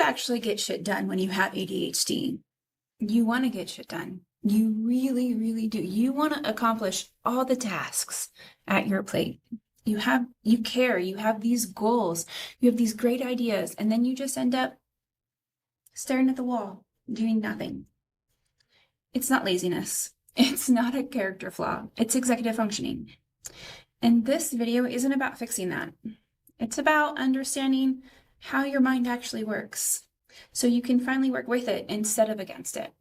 actually get shit done when you have ADHD? You want to get shit done. You really, really do. You want to accomplish all the tasks at your plate. You care, you have these goals, you have these great ideas, and then you just end up staring at the wall, doing nothing. It's not laziness. It's not a character flaw. It's executive functioning. And this video isn't about fixing that. It's about understanding how your mind actually works, so you can finally work with it instead of against it.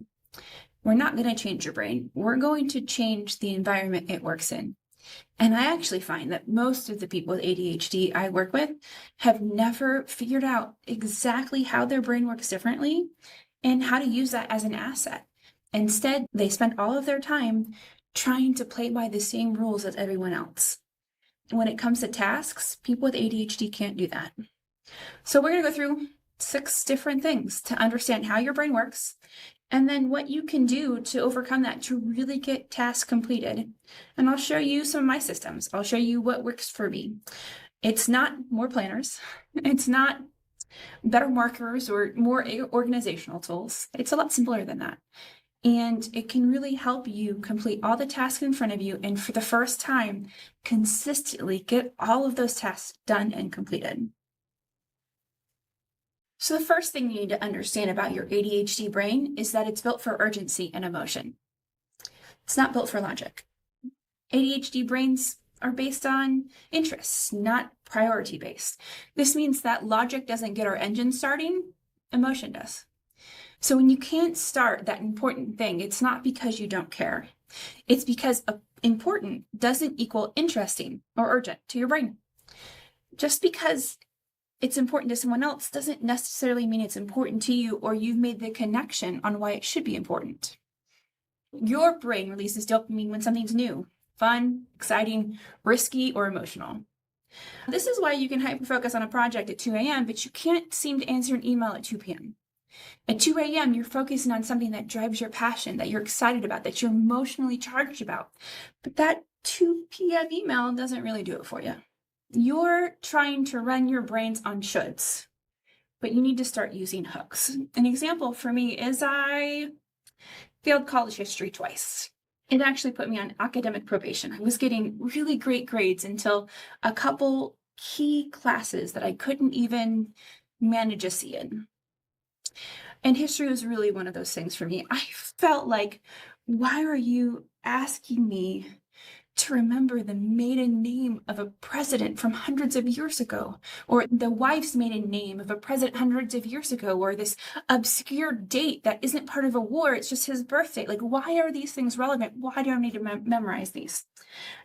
We're not going to change your brain. We're going to change the environment it works in. And I actually find that most of the people with ADHD I work with have never figured out exactly how their brain works differently and how to use that as an asset. Instead, they spend all of their time trying to play by the same rules as everyone else. When it comes to tasks, people with ADHD can't do that. So we're going to go through 6 different things to understand how your brain works, and then what you can do to overcome that to really get tasks completed. And I'll show you some of my systems. I'll show you what works for me. It's not more planners. It's not better markers or more organizational tools. It's a lot simpler than that. And it can really help you complete all the tasks in front of you, and for the first time, consistently get all of those tasks done and completed. So the first thing you need to understand about your ADHD brain is that it's built for urgency and emotion. It's not built for logic. ADHD brains are based on interests, not priority-based. This means that logic doesn't get our engine starting, emotion does. So when you can't start that important thing, it's not because you don't care. It's because important doesn't equal interesting or urgent to your brain. Just because it's important to someone else doesn't necessarily mean it's important to you, or you've made the connection on why it should be important. Your brain releases dopamine when something's new, fun, exciting, risky, or emotional. This is why you can hyper-focus on a project at 2 a.m., but you can't seem to answer an email at 2 p.m. At 2 a.m., you're focusing on something that drives your passion, that you're excited about, that you're emotionally charged about. But that 2 p.m. email doesn't really do it for you. You're trying to run your brains on shoulds, but you need to start using hooks. An example for me is I failed college history twice. It actually put me on academic probation. I was getting really great grades until a couple key classes that I couldn't even manage a C in. And history was really one of those things for me. I felt like, why are you asking me to remember the maiden name of a president from hundreds of years ago, or the wife's maiden name of a president hundreds of years ago, or this obscure date that isn't part of a war, it's just his birthday? Like, why are these things relevant? Why do I need to memorize these?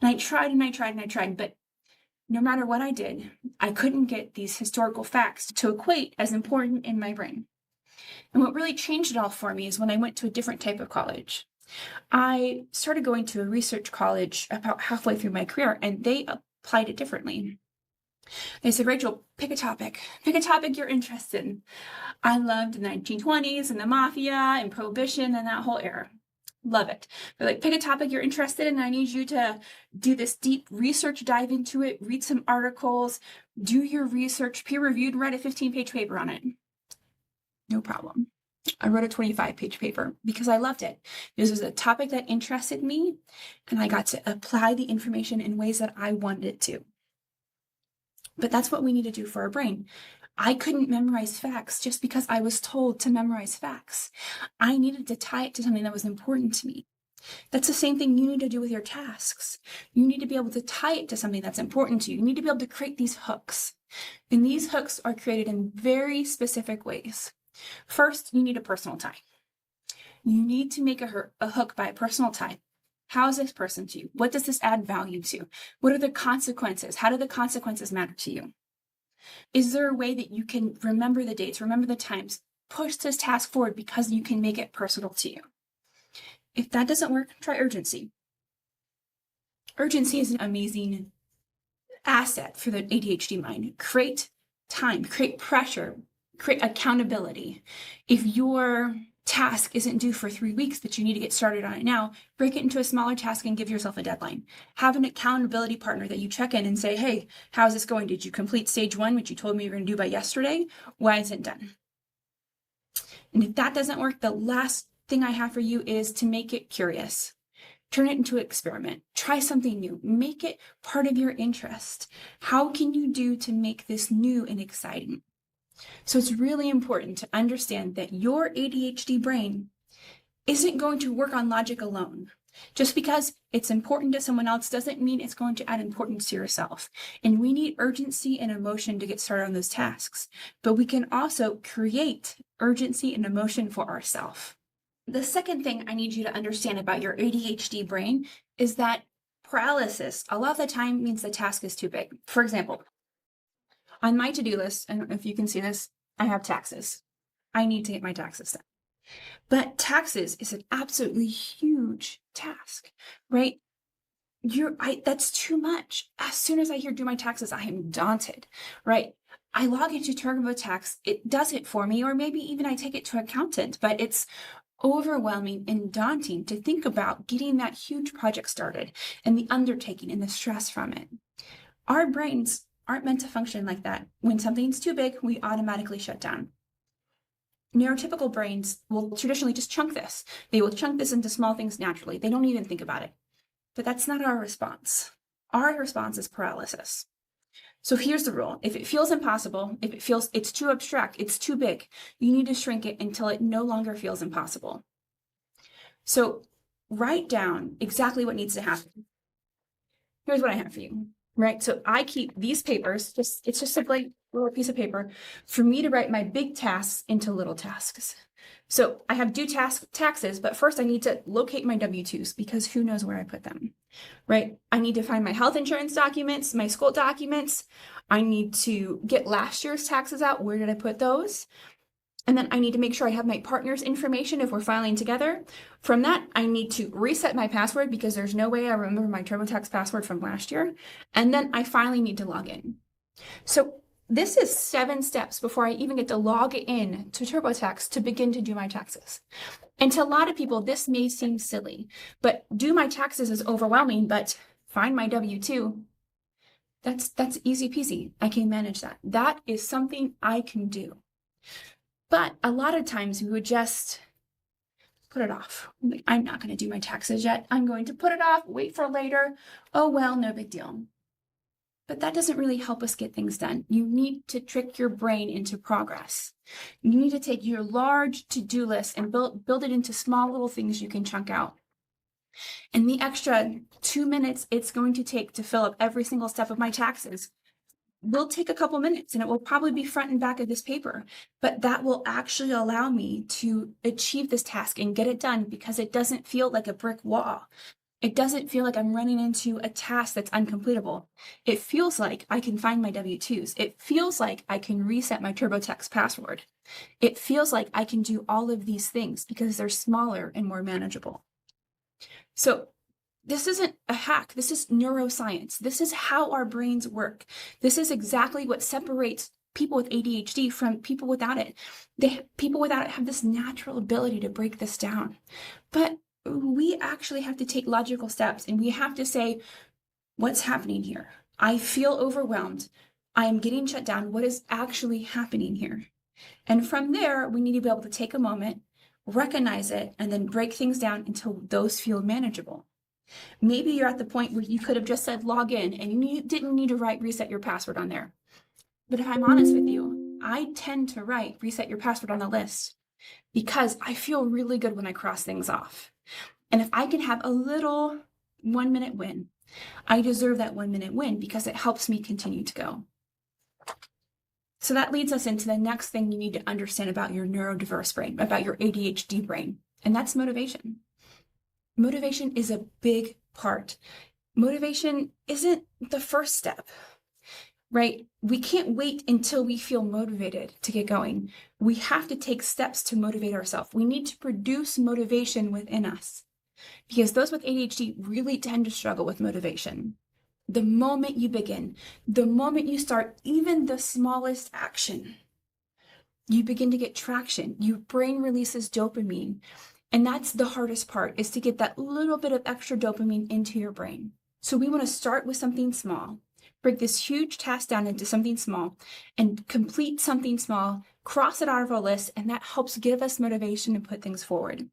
And I tried and I tried and I tried, but no matter what I did, I couldn't get these historical facts to equate as important in my brain. And what really changed it all for me is when I went to a different type of college. I started going to a research college about halfway through my career, and they applied it differently. They said, Rachel, pick a topic you're interested in. I loved the 1920s and the mafia and prohibition and that whole era. Love it. They're like, pick a topic you're interested in. I need you to do this deep research, dive into it, read some articles, do your research, peer-reviewed, write a 15-page paper on it. No problem. I wrote a 25-page paper because I loved it. This was a topic that interested me, and I got to apply the information in ways that I wanted it to. But that's what we need to do for our brain. I couldn't memorize facts just because I was told to memorize facts. I needed to tie it to something that was important to me. That's the same thing you need to do with your tasks. You need to be able to tie it to something that's important to you. You need to be able to create these hooks. And these hooks are created in very specific ways. First, you need a personal tie. You need to make a hook by a personal tie. How is this person to you? What does this add value to? What are the consequences? How do the consequences matter to you? Is there a way that you can remember the dates, remember the times, push this task forward because you can make it personal to you? If that doesn't work, try urgency. Urgency is an amazing asset for the ADHD mind. Create time, create pressure, create accountability. If your task isn't due for 3 weeks, but you need to get started on it now, break it into a smaller task and give yourself a deadline. Have an accountability partner that you check in and say, hey, how's this going? Did you complete stage 1, which you told me you were going to do by yesterday? Why isn't it done? And if that doesn't work, the last thing I have for you is to make it curious. Turn it into an experiment. Try something new. Make it part of your interest. How can you do to make this new and exciting? So it's really important to understand that your ADHD brain isn't going to work on logic alone. Just because it's important to someone else doesn't mean it's going to add importance to yourself. And we need urgency and emotion to get started on those tasks. But we can also create urgency and emotion for ourselves. The second thing I need you to understand about your ADHD brain is that paralysis a lot of the time means the task is too big. For example, on my to-do list, I don't know if you can see this, I have taxes. I need to get my taxes done. But taxes is an absolutely huge task, right? That's too much. As soon as I hear do my taxes, I am daunted, right? I log into TurboTax, it does it for me, or maybe even I take it to an accountant, but it's overwhelming and daunting to think about getting that huge project started and the undertaking and the stress from it. Our brains aren't meant to function like that. When something's too big, we automatically shut down. Neurotypical brains will traditionally just chunk this. They will chunk this into small things naturally. They don't even think about it. But that's not our response. Our response is paralysis. So here's the rule. If it feels impossible, if it feels it's too abstract, it's too big, you need to shrink it until it no longer feels impossible. So write down exactly what needs to happen. Here's what I have for you. Right, so I keep these papers, it's just simply a little piece of paper for me to write my big tasks into little tasks. So I have due taxes, but first I need to locate my W-2s because who knows where I put them, right? I need to find my health insurance documents, my school documents. I need to get last year's taxes out. Where did I put those? And then I need to make sure I have my partner's information if we're filing together. From that, I need to reset my password because there's no way I remember my TurboTax password from last year. And then I finally need to log in. So this is 7 steps before I even get to log in to TurboTax to begin to do my taxes. And to a lot of people, this may seem silly, but do my taxes is overwhelming, but find my W-2, that's easy peasy. I can manage that. That is something I can do. But a lot of times we would just put it off. Like, I'm not going to do my taxes yet. I'm going to put it off, wait for later. Oh, well, no big deal. But that doesn't really help us get things done. You need to trick your brain into progress. You need to take your large to-do list and build it into small little things you can chunk out. And the extra 2 minutes it's going to take to fill up every single step of my taxes will take a couple minutes, and it will probably be front and back of this paper, but that will actually allow me to achieve this task and get it done because it doesn't feel like a brick wall. It doesn't feel like I'm running into a task that's uncompletable. It feels like I can find my W-2s. It feels like I can reset my TurboTax password. It feels like I can do all of these things because they're smaller and more manageable. So this isn't a hack. This is neuroscience. This is how our brains work. This is exactly what separates people with ADHD from people without it. People without it have this natural ability to break this down. But we actually have to take logical steps and we have to say, what's happening here? I feel overwhelmed. I am getting shut down. What is actually happening here? And from there, we need to be able to take a moment, recognize it, and then break things down until those feel manageable. Maybe you're at the point where you could have just said log in and you didn't need to write reset your password on there. But if I'm honest with you, I tend to write reset your password on the list because I feel really good when I cross things off. And if I can have a little 1-minute win, I deserve that 1-minute win because it helps me continue to go. So that leads us into the next thing you need to understand about your neurodiverse brain, about your ADHD brain, and that's motivation. Motivation is a big part. Motivation isn't the first step, right? We can't wait until we feel motivated to get going. We have to take steps to motivate ourselves. We need to produce motivation within us because those with ADHD really tend to struggle with motivation. The moment you begin, the moment you start even the smallest action, you begin to get traction. Your brain releases dopamine. And that's the hardest part, is to get that little bit of extra dopamine into your brain. So we want to start with something small, break this huge task down into something small and complete something small, cross it out of our list, and that helps give us motivation to put things forward.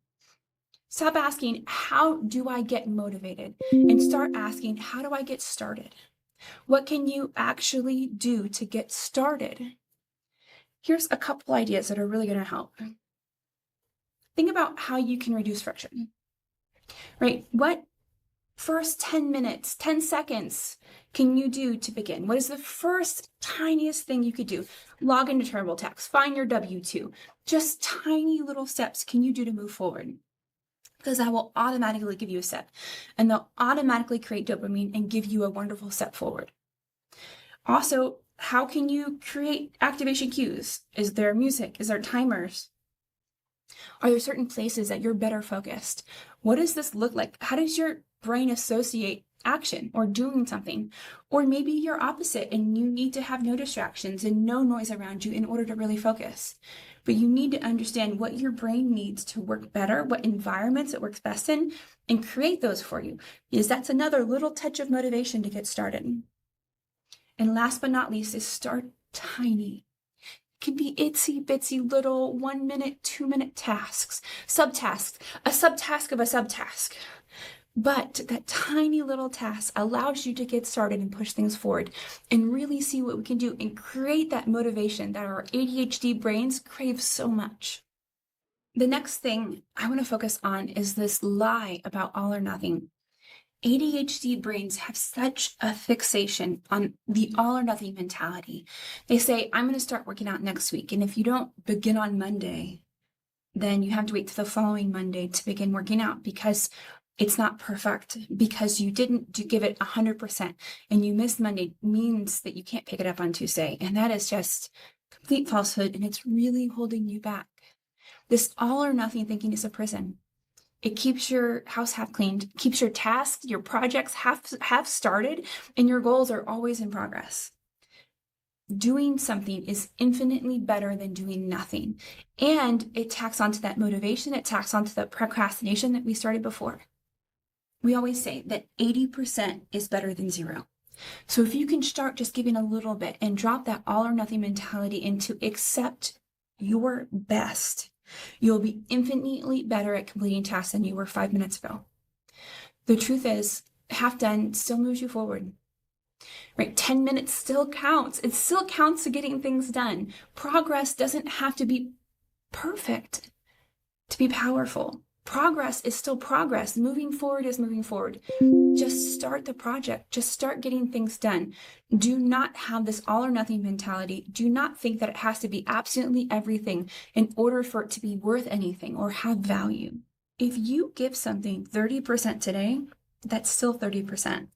Stop asking, how do I get motivated? And start asking, how do I get started? What can you actually do to get started? Here's a couple ideas that are really going to help. Think about how you can reduce friction, right? What first 10 minutes, 10 seconds can you do to begin? What is the first tiniest thing you could do? Log into TurboTax, find your W-2. Just tiny little steps can you do to move forward? Because that will automatically give you a step, and they'll automatically create dopamine and give you a wonderful step forward. Also, how can you create activation cues? Is there music? Is there timers? Are there certain places that you're better focused? What does this look like? How does your brain associate action or doing something? Or maybe you're opposite and you need to have no distractions and no noise around you in order to really focus. But you need to understand what your brain needs to work better, what environments it works best in, and create those for you, because that's another little touch of motivation to get started. And last but not least is start tiny. It can be itsy bitsy little 1 minute, 2 minute tasks, subtasks, a subtask of a subtask. But that tiny little task allows you to get started and push things forward and really see what we can do and create that motivation that our ADHD brains crave so much. The next thing I want to focus on is this lie about all or nothing. ADHD brains have such a fixation on the all or nothing mentality. They say, I'm going to start working out next week. And if you don't begin on Monday, then you have to wait till the following Monday to begin working out because it's not perfect, because you didn't give it 100% and you missed Monday means that you can't pick it up on Tuesday. And that is just complete falsehood, and it's really holding you back. This all or nothing thinking is a prison. It keeps your house half cleaned, keeps your tasks, your projects half started, and your goals are always in progress. Doing something is infinitely better than doing nothing. And it tacks onto that motivation, it tacks onto the procrastination that we started before. We always say that 80% is better than 0. So if you can start just giving a little bit and drop that all or nothing mentality into accept your best, you'll be infinitely better at completing tasks than you were 5 minutes ago. The truth is, half done still moves you forward. Right? 10 minutes still counts. It still counts to getting things done. Progress doesn't have to be perfect to be powerful. Progress is still progress. Moving forward is moving forward. Just start the project. Just start getting things done. Do not have this all or nothing mentality. Do not think that it has to be absolutely everything in order for it to be worth anything or have value. If you give something 30% today, that's still 30%.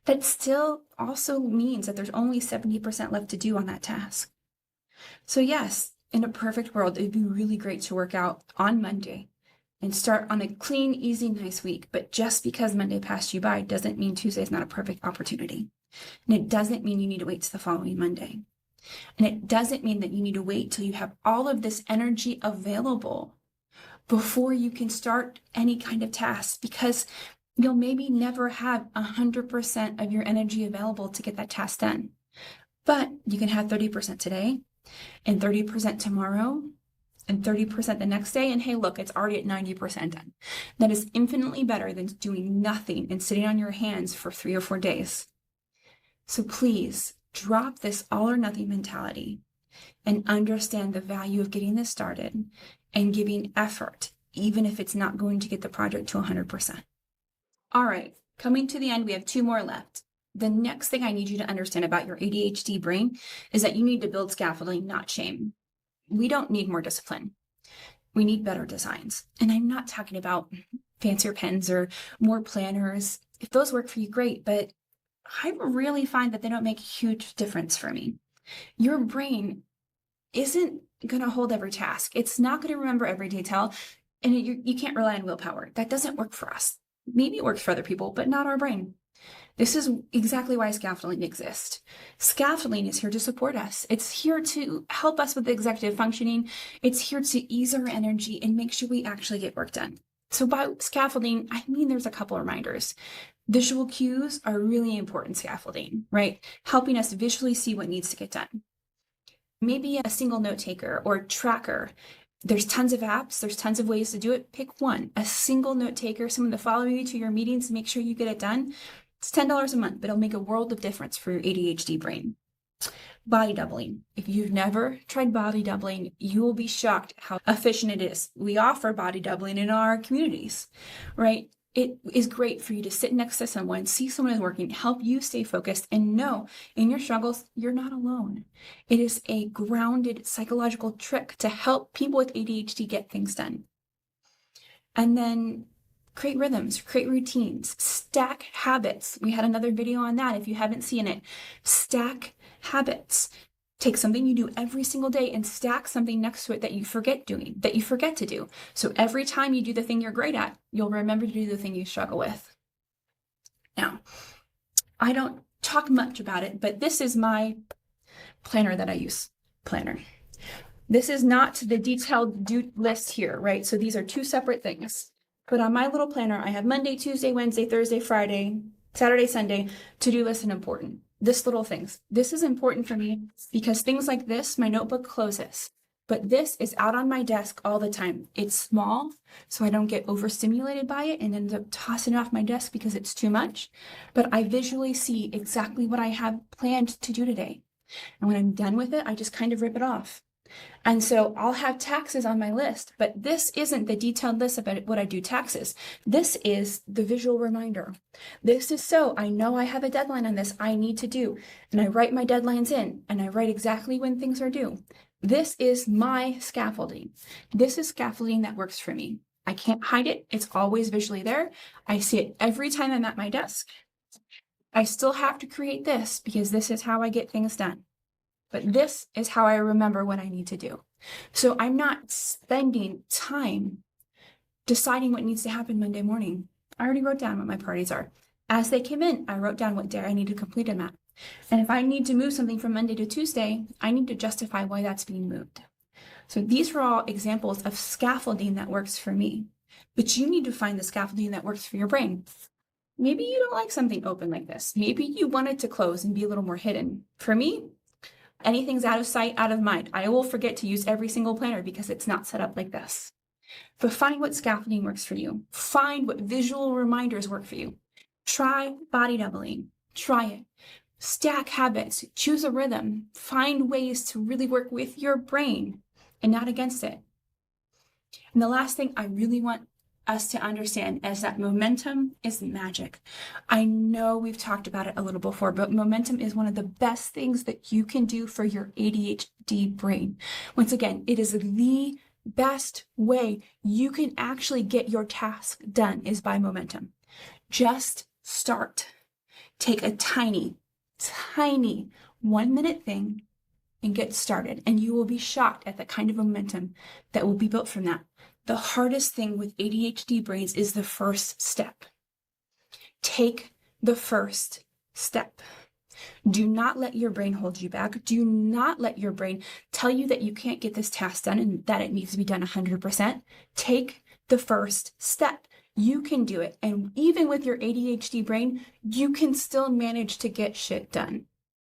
That still also means that there's only 70% left to do on that task. So yes, in a perfect world, it'd be really great to work out on Monday and start on a clean, easy, nice week. But just because Monday passed you by doesn't mean Tuesday is not a perfect opportunity. And it doesn't mean you need to wait till the following Monday. And it doesn't mean that you need to wait till you have all of this energy available before you can start any kind of task, because you'll maybe never have 100% of your energy available to get that task done. But you can have 30% today and 30% tomorrow and 30% the next day. And hey, look, it's already at 90% done. That is infinitely better than doing nothing and sitting on your hands for 3 or 4 days. So please drop this all or nothing mentality and understand the value of getting this started and giving effort, even if it's not going to get the project to 100%. All right, coming to the end, we have 2 more left. The next thing I need you to understand about your ADHD brain is that you need to build scaffolding, not shame. We don't need more discipline. We need better designs. And I'm not talking about fancier pens or more planners. If those work for you, great, but I really find that they don't make a huge difference for me. Your brain isn't going to hold every task. It's not going to remember every detail, and you can't rely on willpower. That doesn't work for us. Maybe it works for other people, but not our brain. This is exactly why scaffolding exists. Scaffolding is here to support us. It's here to help us with executive functioning. It's here to ease our energy and make sure we actually get work done. So by scaffolding, I mean there's a couple reminders. Visual cues are really important scaffolding, right? Helping us visually see what needs to get done. Maybe a single note taker or tracker. There's tons of apps, there's tons of ways to do it. Pick one, a single note taker, someone to follow you to your meetings, make sure you get it done. It's $10 a month, but it'll make a world of difference for your ADHD brain. Body doubling. If you've never tried body doubling, you will be shocked how efficient it is. We offer body doubling in our communities, right? It is great for you to sit next to someone, see someone is working, help you stay focused, and know in your struggles, you're not alone. It is a grounded psychological trick to help people with ADHD get things done. And then create rhythms, create routines, stack habits. We had another video on that if you haven't seen it. Stack habits. Take something you do every single day and stack something next to it that you forget to do. So every time you do the thing you're great at, you'll remember to do the thing you struggle with. Now, I don't talk much about it, but this is my planner that I use. Planner. This is not the detailed list here, right? So these are two separate things. But on my little planner, I have Monday, Tuesday, Wednesday, Thursday, Friday, Saturday, Sunday, to-do list and important. This little things. This is important for me because things like this, my notebook closes, but this is out on my desk all the time. It's small, so I don't get overstimulated by it and end up tossing it off my desk because it's too much. But I visually see exactly what I have planned to do today. And when I'm done with it, I just kind of rip it off. And so I'll have taxes on my list, but this isn't the detailed list about what I do taxes. This is the visual reminder. This is so I know I have a deadline on this I need to do, and I write my deadlines in, and I write exactly when things are due. This is my scaffolding. This is scaffolding that works for me. I can't hide it. It's always visually there. I see it every time I'm at my desk. I still have to create this because this is how I get things done. But this is how I remember what I need to do. So I'm not spending time deciding what needs to happen Monday morning. I already wrote down what my priorities are. As they came in, I wrote down what day I need to complete them at. And if I need to move something from Monday to Tuesday, I need to justify why that's being moved. So these are all examples of scaffolding that works for me. But you need to find the scaffolding that works for your brain. Maybe you don't like something open like this. Maybe you want it to close and be a little more hidden. For me, anything's out of sight, out of mind. I will forget to use every single planner because it's not set up like this. But find what scaffolding works for you. Find what visual reminders work for you. Try body doubling. Try it. Stack habits. Choose a rhythm. Find ways to really work with your brain and not against it. And the last thing I really want us to understand is that momentum is magic. I know we've talked about it a little before, but momentum is one of the best things that you can do for your ADHD brain. Once again, it is the best way you can actually get your task done is by momentum. Just start. Take a tiny 1-minute thing and get started, and you will be shocked at the kind of momentum that will be built from that. The hardest thing with ADHD brains is the first step. Take the first step. Do not let your brain hold you back. Do not let your brain tell you that you can't get this task done and that it needs to be done 100%. Take the first step. You can do it. And even with your ADHD brain, you can still manage to get shit done.